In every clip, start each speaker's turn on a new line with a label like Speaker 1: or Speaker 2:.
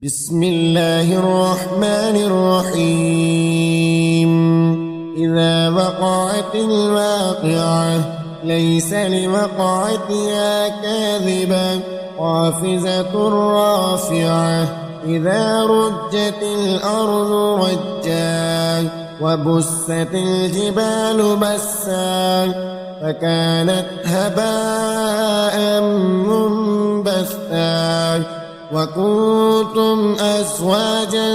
Speaker 1: بسم الله الرحمن الرحيم. إذا وقعت الواقعة ليس لوقعتها كاذبة خافضة رافعة. إذا رجت الأرض رجا وبست الجبال بسا فكانت هباء منبثا. وكنتم أزواجا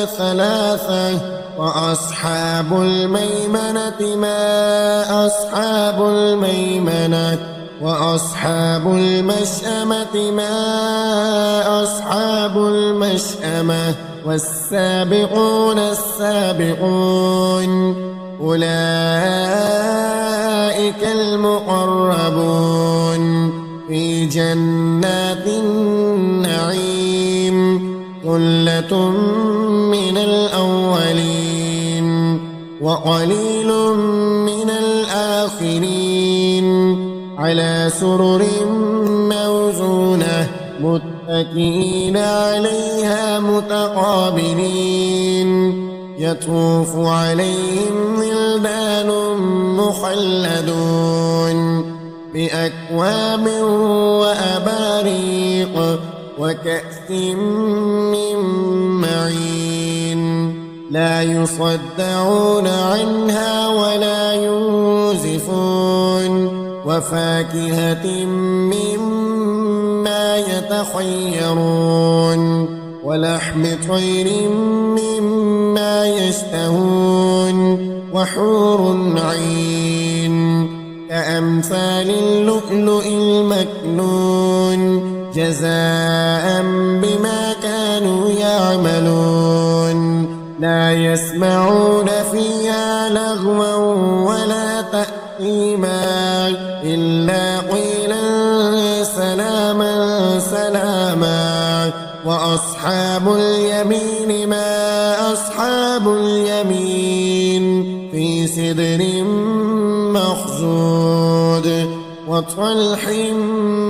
Speaker 1: ثلاثة وأصحاب الميمنة ما أصحاب الميمنة وأصحاب المشأمة ما أصحاب المشأمة. والسابقون السابقون أولئك المقربون في جنات النعيم. ثلة من الأولين وقليل من الآخرين. على سرر موزونة متكئين عليها متقابلين. يطوف عليهم ولدان مخلدون بأكواب وأباريق وكأس من معين. لا يصدعون عنها ولا ينزفون. وفاكهة مما يتخيرون ولحم طير مما يشتهون. وحور عين كأمثال اللؤلؤ المكنون جزاء بما كانوا يعملون. لا يسمعون فيها لغوا ولا تأثيما إلا قيلا سلاما سلاما. وأصحاب اليمين ما أصحاب اليمين في سدر مخضود وطلح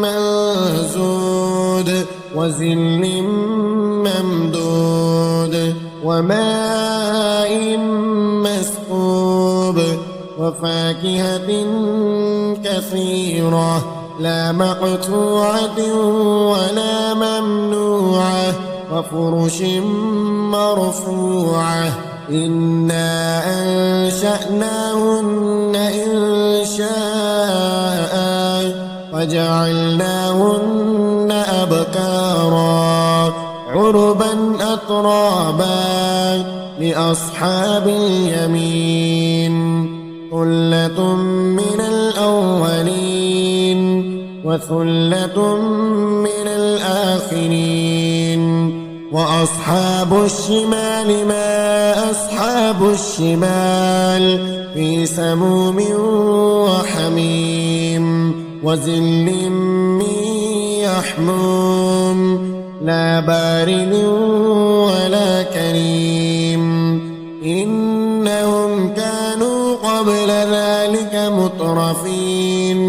Speaker 1: منضود وظل ممدود وماء مسكوب. وفاكهة كثيرة لا مقطوعة ولا ممنوعة. وفرش مرفوعة. إنا أنشأناهن إنشاء وجعلناهن أبكارا عربا أترابا لأصحاب اليمين. ثلة من الأولين وثلة من الآخرين. وأصحاب الشمال ما أصحاب الشمال في سموم وحميم وظل من يحموم لا بارد ولا كريم. إنهم كانوا قبل ذلك مترفين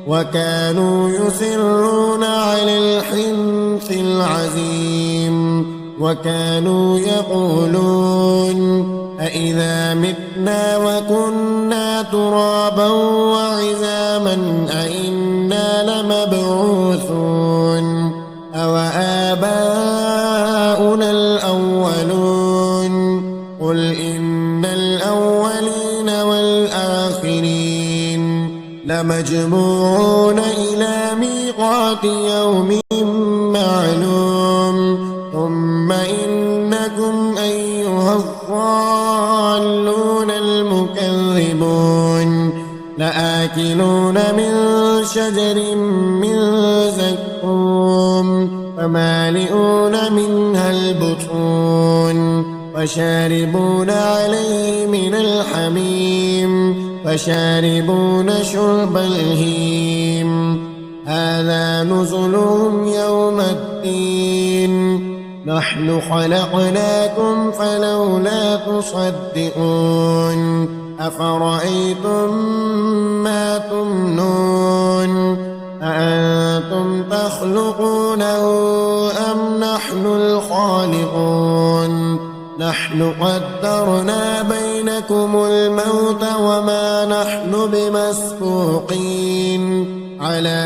Speaker 1: وكانوا يصرون على الحنث العظيم. وكانوا يقولون أإذا متنا وكنا ترابا وعظاما أإنا لمبعوثون أو آباؤنا الأولون. قل إن الأولين والآخرين لمجموعون إلى ميقات يوم معلوم. ثم إنكم أيها الضالون المكذبون لآكلون من شجر من زقوم فمالئون منها البطون وشاربون عليه من الحميم فشاربون شرب الهيم. هذا نزلهم يوم الدين. نحن خلقناكم فلولا تصدقون. أفرأيتم ما تمنون أأنتم تخلقونه أم نحن الخالقون نحن قدرنا بينكم الموت وما نحن بمسبوقين على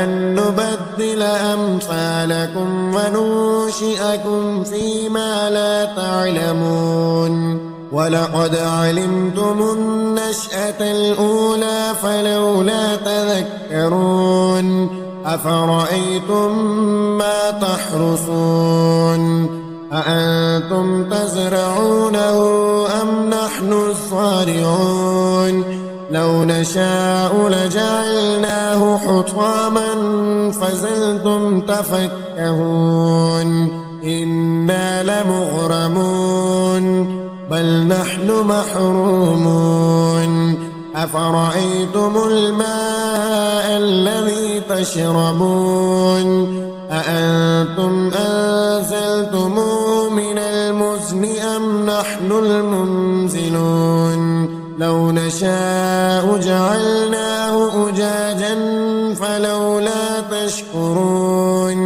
Speaker 1: أن نبدل أمثالكم وننشئكم فيما لا تعلمون ولقد علمتم النشأة الأولى فلولا تذكرون أفرأيتم ما تحرثون أأنتم تزرعونه أم نحن الزارعون لو نشاء لجعلناه حطاما فظلتم تفكهون إنا لمغرمون بل نحن محرومون أفرأيتم الماء الذي تشربون أأنتم أنزلتموه من المزن أم نحن المنزلون لو نشاء جعلناه أجاجا فلولا تشكرون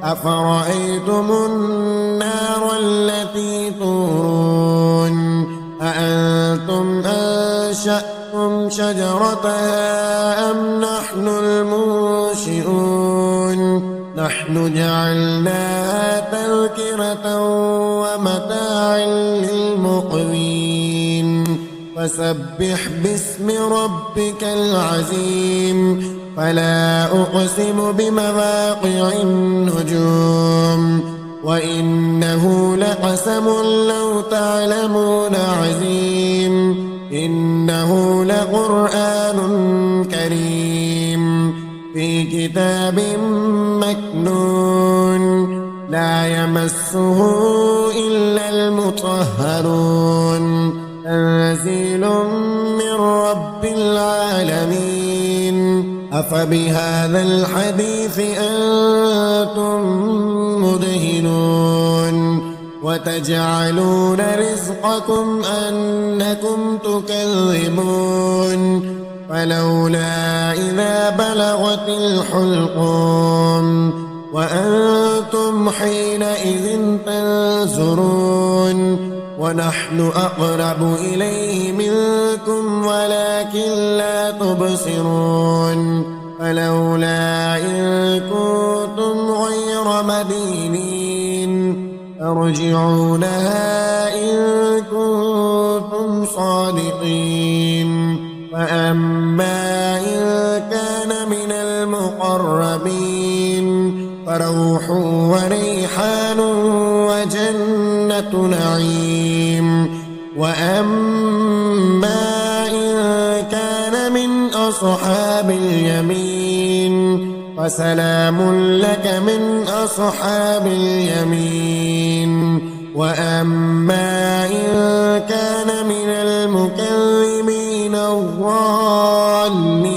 Speaker 1: أفرأيتم النار التي تورون أأنتم أنشأتم شجرتها أم نحن المنشئون نحن جعلناها تذكرة ومتاعا للمقوين فسبح باسم ربك العظيم فلا أقسم بمواقع النجوم وإنه لقسم لو تعلمون عظيم إنه لقرآن كريم في كتاب مكنون لا يمسه إلا المطهرون تنزيل من رب العالمين أفبهذا الحديث أنتم مدهنون وتجعلون رزقكم أنكم تكذبون فلولا إذا بلغت الحلقوم وأنتم حينئذ تنظرون ونحن أقرب إليه منكم ولكن لا تبصرون فلولا إن كنتم غير مدينين ترجعونها إن كنتم صادقين فأما إن كان من المقربين فروح وريحان وجنة نعيم وأما إن كان من أصحاب اليمين فسلام لك من أصحاب اليمين وأما إن كان من المكذبين الضالين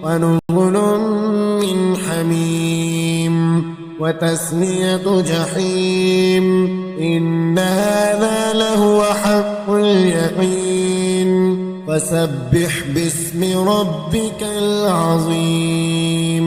Speaker 1: فنزل من حميم وتسلية جحيم إن هذا لهو حق اليقين فسبح باسم ربك العظيم